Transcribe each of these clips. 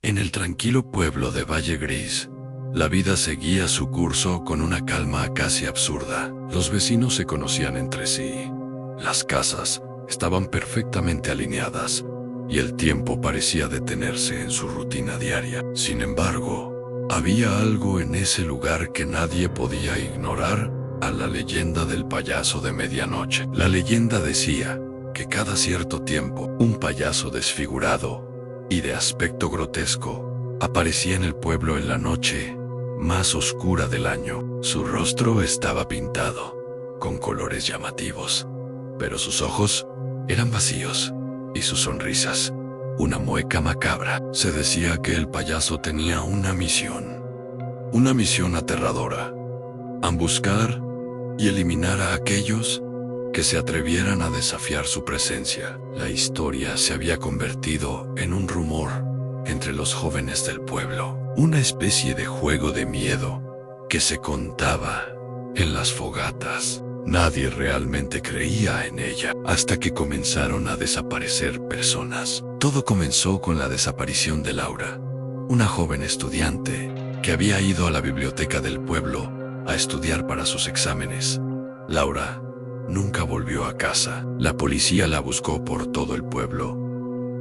En el tranquilo pueblo de Valle Gris, la vida seguía su curso con una calma casi absurda. Los vecinos se conocían entre sí. Las casas estaban perfectamente alineadas y el tiempo parecía detenerse en su rutina diaria. Sin embargo, había algo en ese lugar que nadie podía ignorar: a la leyenda del payaso de medianoche. La leyenda decía que cada cierto tiempo, un payaso desfigurado y de aspecto grotesco aparecía en el pueblo en la noche más oscura del año. Su rostro estaba pintado con colores llamativos, pero sus ojos eran vacíos y sus sonrisas una mueca macabra. Se decía que el payaso tenía una misión aterradora: emboscar y eliminar a aquellos que se atrevieran a desafiar su presencia. La historia se había convertido en un rumor entre los jóvenes del pueblo, una especie de juego de miedo que se contaba en las fogatas. Nadie realmente creía en ella hasta que comenzaron a desaparecer personas. Todo comenzó con la desaparición de Laura, una joven estudiante que había ido a la biblioteca del pueblo a estudiar para sus exámenes. Laura nunca volvió a casa. La policía la buscó por todo el pueblo.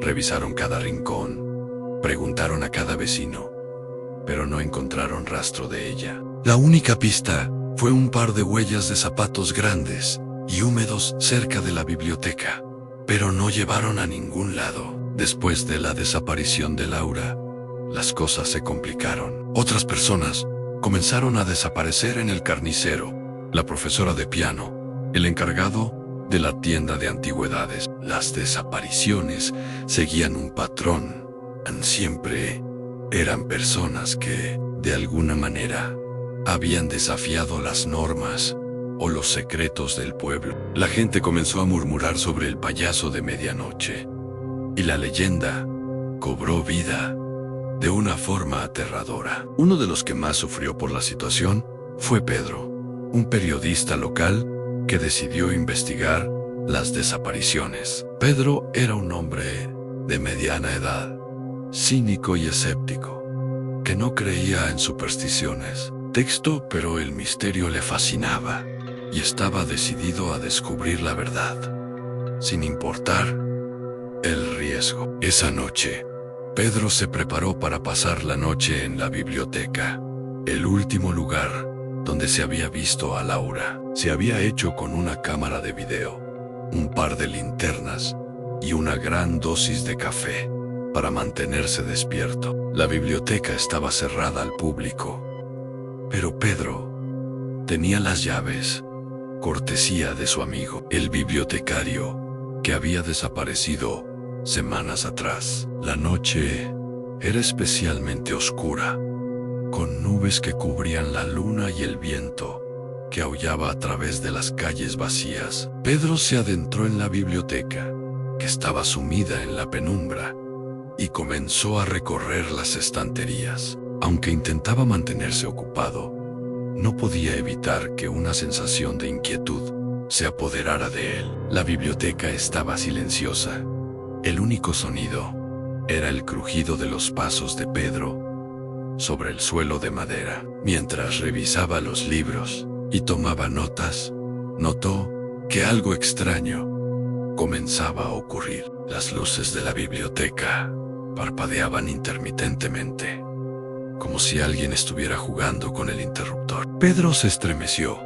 Revisaron cada rincón, preguntaron a cada vecino, pero no encontraron rastro de ella. La única pista fue un par de huellas de zapatos grandes y húmedos cerca de la biblioteca, pero no llevaron a ningún lado. Después de la desaparición de Laura, las cosas se complicaron. Otras personas comenzaron a desaparecer en el carnicero, la profesora de piano, el encargado de la tienda de antigüedades. Las desapariciones seguían un patrón. Siempre eran personas que, de alguna manera, habían desafiado las normas o los secretos del pueblo. La gente comenzó a murmurar sobre el payaso de medianoche, y la leyenda cobró vida de una forma aterradora. Uno de los que más sufrió por la situación fue Pedro, un periodista local que decidió investigar las desapariciones. Pedro era un hombre de mediana edad, cínico y escéptico, que no creía en supersticiones, pero el misterio le fascinaba y estaba decidido a descubrir la verdad, sin importar el riesgo. Esa noche, Pedro se preparó para pasar la noche en la biblioteca, el último lugar donde se había visto a Laura. Se había hecho con una cámara de video, un par de linternas y una gran dosis de café para mantenerse despierto. La biblioteca estaba cerrada al público, pero Pedro tenía las llaves, cortesía de su amigo, el bibliotecario, que había desaparecido semanas atrás. La noche era especialmente oscura, con nubes que cubrían la luna y el viento que aullaba a través de las calles vacías. Pedro se adentró en la biblioteca, que estaba sumida en la penumbra, y comenzó a recorrer las estanterías. Aunque intentaba mantenerse ocupado, no podía evitar que una sensación de inquietud se apoderara de él. La biblioteca estaba silenciosa. El único sonido era el crujido de los pasos de Pedro sobre el suelo de madera. Mientras revisaba los libros y tomaba notas, notó que algo extraño comenzaba a ocurrir. Las luces de la biblioteca parpadeaban intermitentemente, como si alguien estuviera jugando con el interruptor. Pedro se estremeció,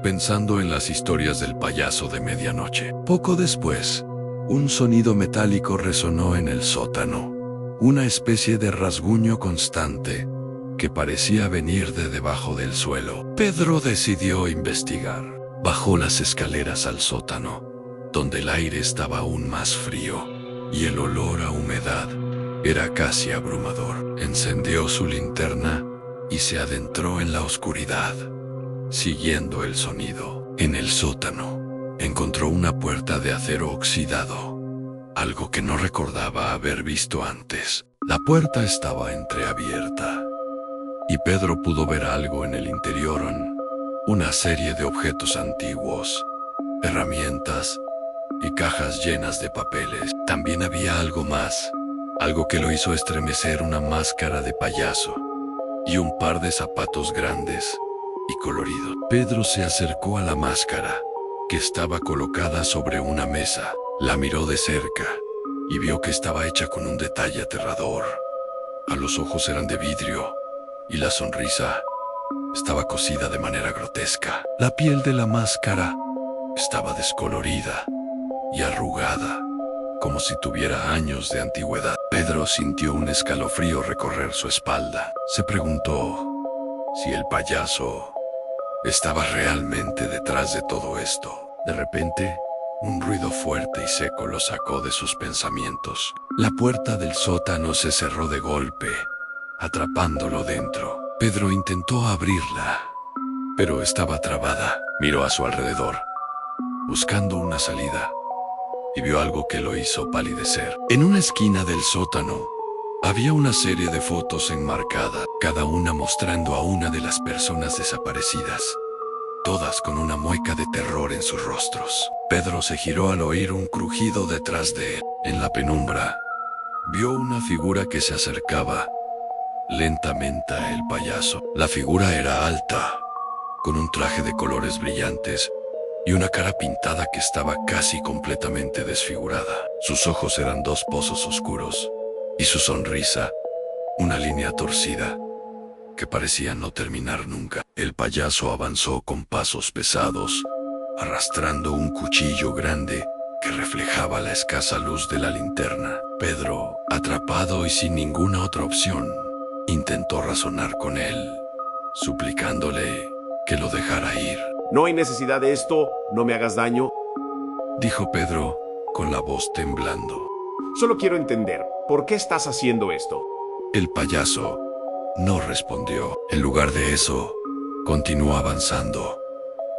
pensando en las historias del payaso de medianoche. Poco después, un sonido metálico resonó en el sótano, una especie de rasguño constante que parecía venir de debajo del suelo. Pedro decidió investigar. Bajó las escaleras al sótano, donde el aire estaba aún más frío y el olor a humedad era casi abrumador. Encendió su linterna y se adentró en la oscuridad, siguiendo el sonido. En el sótano, encontró una puerta de acero oxidado, algo que no recordaba haber visto antes. La puerta estaba entreabierta, y Pedro pudo ver algo en el interior: una serie de objetos antiguos, herramientas y cajas llenas de papeles. También había algo más, algo que lo hizo estremecer: una máscara de payaso y un par de zapatos grandes y coloridos. Pedro se acercó a la máscara, que estaba colocada sobre una mesa. La miró de cerca y vio que estaba hecha con un detalle aterrador. Los ojos eran de vidrio y la sonrisa estaba cosida de manera grotesca. La piel de la máscara estaba descolorida y arrugada, como si tuviera años de antigüedad. Pedro sintió un escalofrío recorrer su espalda. Se preguntó si el payaso estaba realmente detrás de todo esto. De repente, un ruido fuerte y seco lo sacó de sus pensamientos. La puerta del sótano se cerró de golpe, atrapándolo dentro. Pedro intentó abrirla, pero estaba trabada. Miró a su alrededor, buscando una salida, y vio algo que lo hizo palidecer. En una esquina del sótano había una serie de fotos enmarcadas, cada una mostrando a una de las personas desaparecidas, todas con una mueca de terror en sus rostros. Pedro se giró al oír un crujido detrás de él. En la penumbra, vio una figura que se acercaba lentamente a el payaso. La figura era alta, con un traje de colores brillantes y una cara pintada que estaba casi completamente desfigurada. Sus ojos eran dos pozos oscuros, y su sonrisa, una línea torcida que parecía no terminar nunca. El payaso avanzó con pasos pesados, arrastrando un cuchillo grande que reflejaba la escasa luz de la linterna. Pedro, atrapado y sin ninguna otra opción, intentó razonar con él, suplicándole que lo dejara ir. No hay necesidad de esto, no me hagas daño. Dijo Pedro, con la voz temblando. Solo quiero entender, ¿por qué estás haciendo esto? El payaso no respondió. En lugar de eso, continuó avanzando,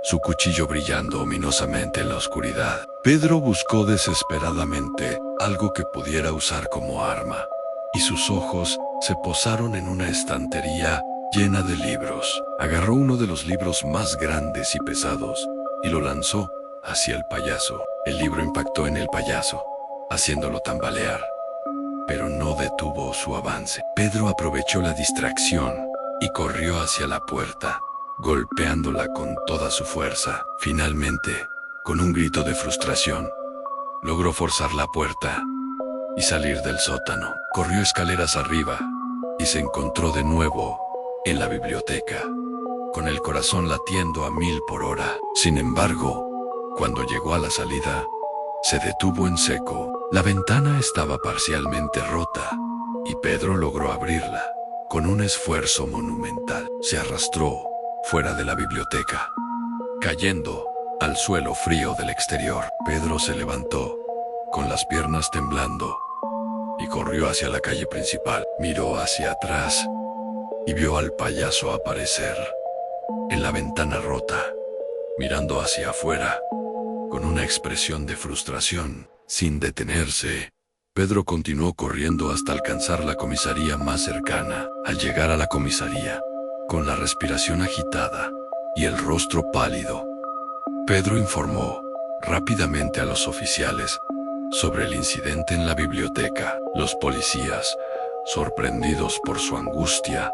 su cuchillo brillando ominosamente en la oscuridad. Pedro buscó desesperadamente algo que pudiera usar como arma, y sus ojos se posaron en una estantería llena de libros. Agarró uno de los libros más grandes y pesados y lo lanzó hacia el payaso. El libro impactó en el payaso, haciéndolo tambalear, pero no detuvo su avance. Pedro aprovechó la distracción y corrió hacia la puerta, golpeándola con toda su fuerza. Finalmente, con un grito de frustración, logró forzar la puerta y salir del sótano. Corrió escaleras arriba y se encontró de nuevo en la biblioteca, con el corazón latiendo a 1000 por hora. Sin embargo, cuando llegó a la salida, se detuvo en seco. La ventana estaba parcialmente rota y Pedro logró abrirla con un esfuerzo monumental. Se arrastró fuera de la biblioteca, cayendo al suelo frío del exterior. Pedro se levantó, con las piernas temblando, y corrió hacia la calle principal. Miró hacia atrás y vio al payaso aparecer en la ventana rota, mirando hacia afuera, con una expresión de frustración. Sin detenerse, Pedro continuó corriendo hasta alcanzar la comisaría más cercana. Al llegar a la comisaría, con la respiración agitada y el rostro pálido, Pedro informó rápidamente a los oficiales sobre el incidente en la biblioteca. Los policías, sorprendidos por su angustia,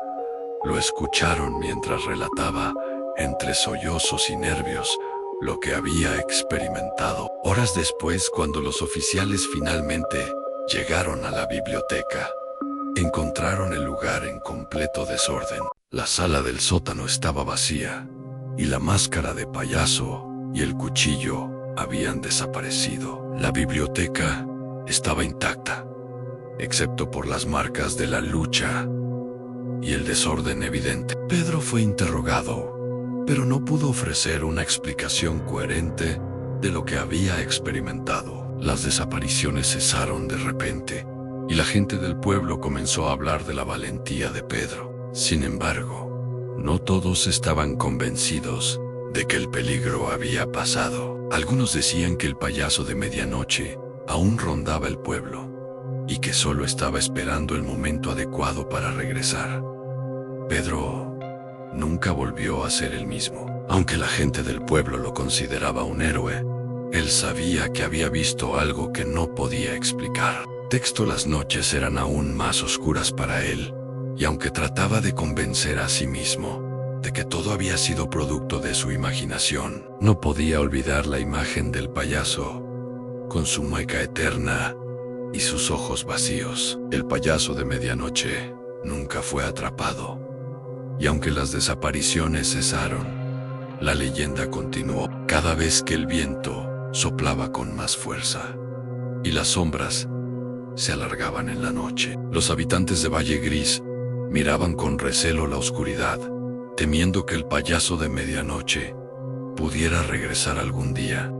lo escucharon mientras relataba, entre sollozos y nervios, lo que había experimentado. Horas después, cuando los oficiales finalmente llegaron a la biblioteca, encontraron el lugar en completo desorden. La sala del sótano estaba vacía, y la máscara de payaso y el cuchillo habían desaparecido. La biblioteca estaba intacta, excepto por las marcas de la lucha y el desorden evidente. Pedro fue interrogado, pero no pudo ofrecer una explicación coherente de lo que había experimentado. Las desapariciones cesaron de repente, y la gente del pueblo comenzó a hablar de la valentía de Pedro. Sin embargo, no todos estaban convencidos de que el peligro había pasado. Algunos decían que el payaso de medianoche aún rondaba el pueblo, y que solo estaba esperando el momento adecuado para regresar. Pedro nunca volvió a ser el mismo. Aunque la gente del pueblo lo consideraba un héroe, él sabía que había visto algo que no podía explicar. pretexto, las noches eran aún más oscuras para él, y aunque trataba de convencer a sí mismo de que todo había sido producto de su imaginación, no podía olvidar la imagen del payaso, con su mueca eterna y sus ojos vacíos. El payaso de medianoche nunca fue atrapado, y aunque las desapariciones cesaron, la leyenda continuó cada vez que el viento soplaba con más fuerza y las sombras se alargaban en la noche. Los habitantes de Valle Gris miraban con recelo la oscuridad, temiendo que el payaso de medianoche pudiera regresar algún día.